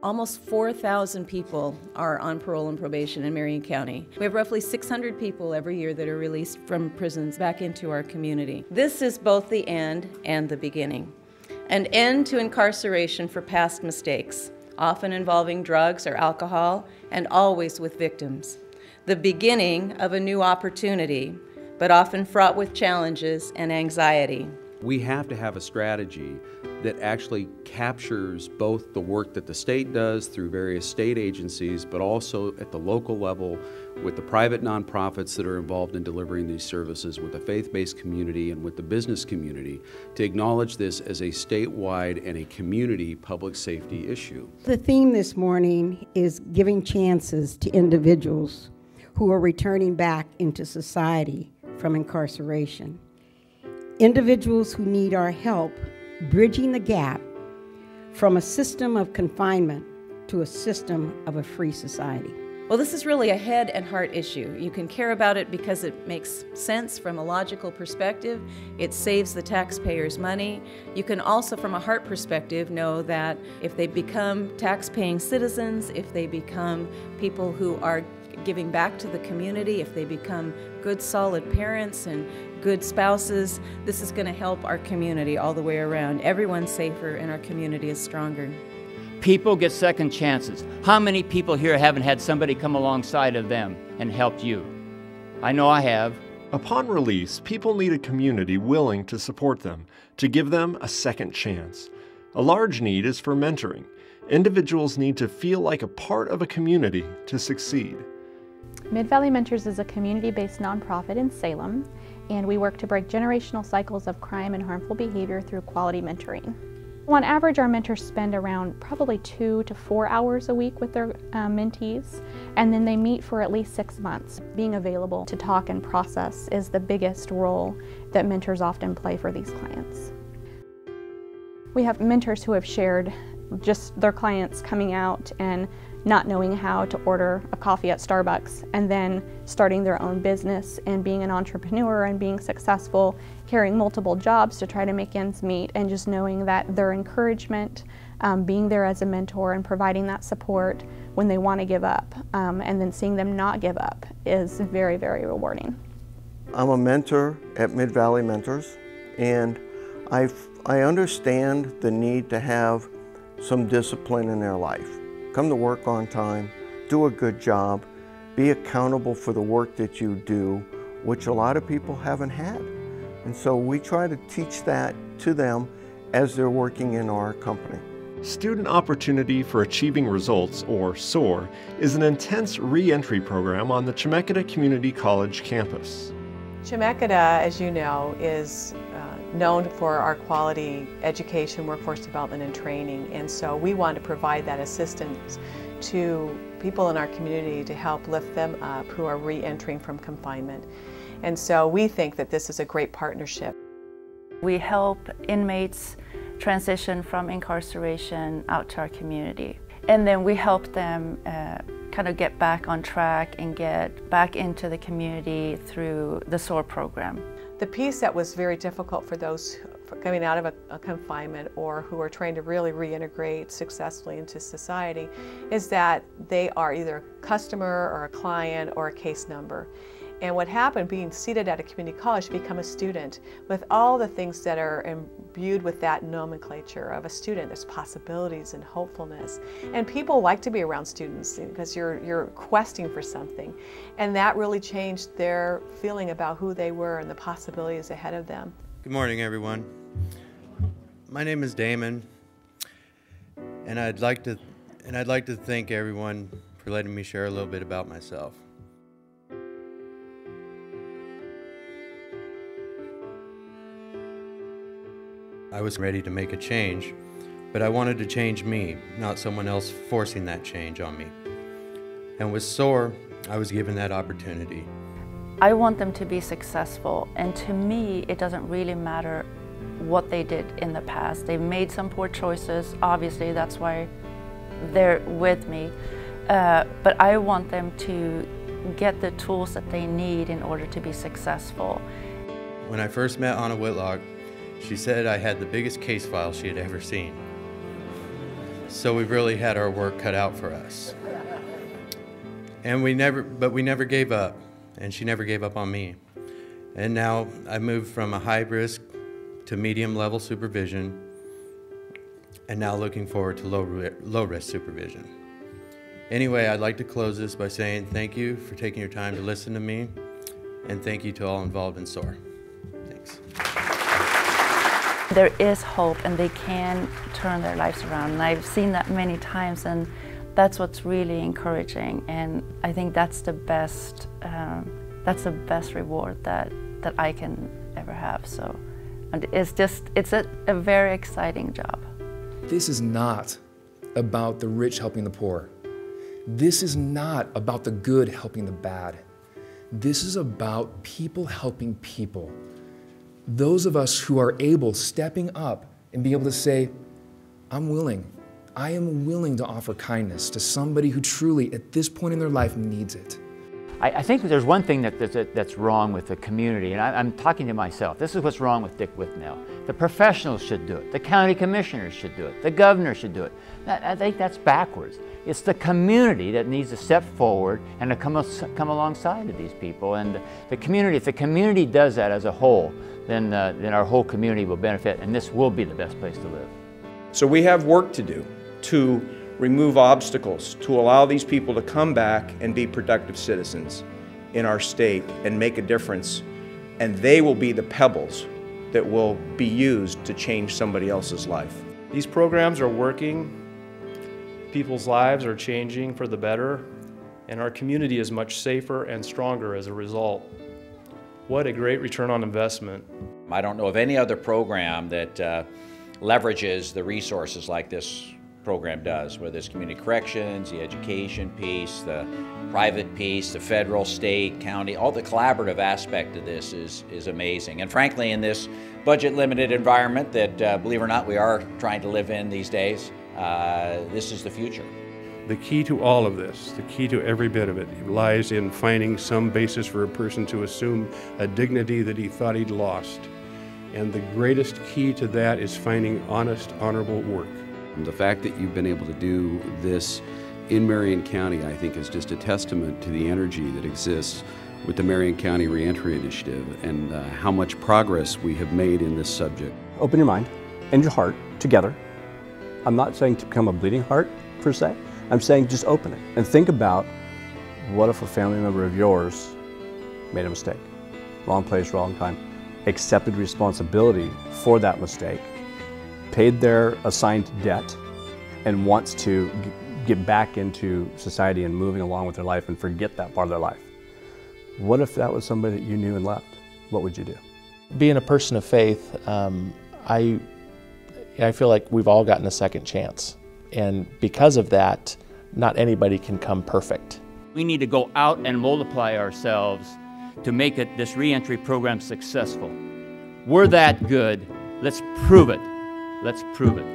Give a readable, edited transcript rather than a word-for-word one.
Almost 4,000 people are on parole and probation in Marion County. We have roughly 600 people every year that are released from prisons back into our community. This is both the end and the beginning. An end to incarceration for past mistakes, often involving drugs or alcohol, and always with victims. The beginning of a new opportunity, but often fraught with challenges and anxiety. We have to have a strategy that actually captures both the work that the state does through various state agencies, but also at the local level with the private nonprofits that are involved in delivering these services, with the faith-based community and with the business community, to acknowledge this as a statewide and a community public safety issue. The theme this morning is giving chances to individuals who are returning back into society from incarceration. Individuals who need our help bridging the gap from a system of confinement to a system of a free society. Well, this is really a head and heart issue. You can care about it because it makes sense from a logical perspective. It saves the taxpayers money. You can also, from a heart perspective, know that if they become tax-paying citizens, if they become people who are giving back to the community, if they become good, solid parents and good spouses, this is going to help our community all the way around. Everyone's safer and our community is stronger. People get second chances. How many people here haven't had somebody come alongside of them and helped you? I know I have. Upon release, people need a community willing to support them, to give them a second chance. A large need is for mentoring. Individuals need to feel like a part of a community to succeed. Mid-Valley Mentors is a community-based nonprofit in Salem, and we work to break generational cycles of crime and harmful behavior through quality mentoring. On average, our mentors spend around probably 2 to 4 hours a week with their mentees, and then they meet for at least 6 months. Being available to talk and process is the biggest role that mentors often play for these clients. We have mentors who have shared just their clients coming out and not knowing how to order a coffee at Starbucks, and then starting their own business and being an entrepreneur and being successful, carrying multiple jobs to try to make ends meet, and just knowing that their encouragement, being there as a mentor and providing that support when they want to give up, and then seeing them not give up is very, very rewarding. I'm a mentor at Mid-Valley Mentors, and I understand the need to have some discipline in their life. Come to work on time, do a good job, be accountable for the work that you do, which a lot of people haven't had. And so we try to teach that to them as they're working in our company. Student Opportunity for Achieving Results, or SOAR, is an intense reentry program on the Chemeketa Community College campus. Chemeketa, as you know, is known for our quality education, workforce development, and training, and so we want to provide that assistance to people in our community to help lift them up who are re-entering from confinement. And so we think that this is a great partnership. We help inmates transition from incarceration out to our community, and then we help them kind of get back on track and get back into the community through the SOAR program. The piece that was very difficult for those coming out of a confinement or who are trying to really reintegrate successfully into society is that they are either a customer or a client or a case number. And what happened, being seated at a community college, to become a student with all the things that are imbued with that nomenclature of a student. There's possibilities and hopefulness. And people like to be around students because you're questing for something. And that really changed their feeling about who they were and the possibilities ahead of them. Good morning, everyone. My name is Damon, and I'd like to thank everyone for letting me share a little bit about myself. I was ready to make a change, but I wanted to change me, not someone else forcing that change on me. And with SOAR, I was given that opportunity. I want them to be successful, and to me, it doesn't really matter what they did in the past. They've made some poor choices, obviously, that's why they're with me. But I want them to get the tools that they need in order to be successful. When I first met Anna Whitlock, she said I had the biggest case file she had ever seen. So we really had our work cut out for us. And we never gave up, and she never gave up on me. And now I moved from a high risk to medium level supervision, and now looking forward to low risk supervision. Anyway, I'd like to close this by saying thank you for taking your time to listen to me, and thank you to all involved in SOAR. Thanks. There is hope, and they can turn their lives around, and I've seen that many times, and that's what's really encouraging, and I think that's the best reward that I can ever have. So, and it's a very exciting job. This is not about the rich helping the poor. This is not about the good helping the bad. This is about people helping people. Those of us who are able, stepping up and being able to say, I'm willing. I am willing to offer kindness to somebody who truly, at this point in their life, needs it. I think there's one thing that's wrong with the community, and I'm talking to myself. This is what's wrong with Dick Withnell. The professionals should do it. The county commissioners should do it. The governor should do it. I think that's backwards. It's the community that needs to step forward and to come alongside of these people. And the community, if the community does that as a whole, then our whole community will benefit, and this will be the best place to live. So we have work to do to remove obstacles, to allow these people to come back and be productive citizens in our state and make a difference. And they will be the pebbles that will be used to change somebody else's life. These programs are working, people's lives are changing for the better, and our community is much safer and stronger as a result. What a great return on investment. I don't know of any other program that leverages the resources like this program does, whether it's community corrections, the education piece, the private piece, the federal, state, county, all the collaborative aspect of this is amazing. And frankly, in this budget-limited environment that, believe it or not, we are trying to live in these days, this is the future. The key to all of this, the key to every bit of it, lies in finding some basis for a person to assume a dignity that he thought he'd lost. And the greatest key to that is finding honest, honorable work. The fact that you've been able to do this in Marion County, I think, is just a testament to the energy that exists with the Marion County Reentry Initiative and how much progress we have made in this subject. Open your mind and your heart together. I'm not saying to become a bleeding heart, per se. I'm saying just open it and think about, what if a family member of yours made a mistake? Wrong place, wrong time. Accepted responsibility for that mistake, paid their assigned debt, and wants to get back into society and moving along with their life and forget that part of their life. What if that was somebody that you knew and loved? What would you do? Being a person of faith, I feel like we've all gotten a second chance. And because of that, not anybody can come perfect. We need to go out and multiply ourselves to make this reentry program successful. We're that good. Let's prove it. Let's prove it.